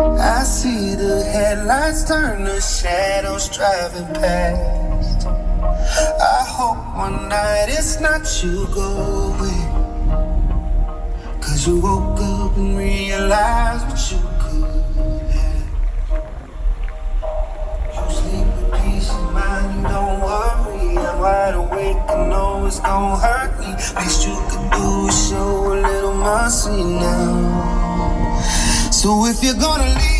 I see the headlights turn to shadows driving past. I hope one night it's not you going, 'cause you woke up and realized what you could have. You sleep with peace of mind, you don't worry. I'm wide awake, I know it's gonna hurt me. Least you could do is show a little mercy now. So if you're gonna leave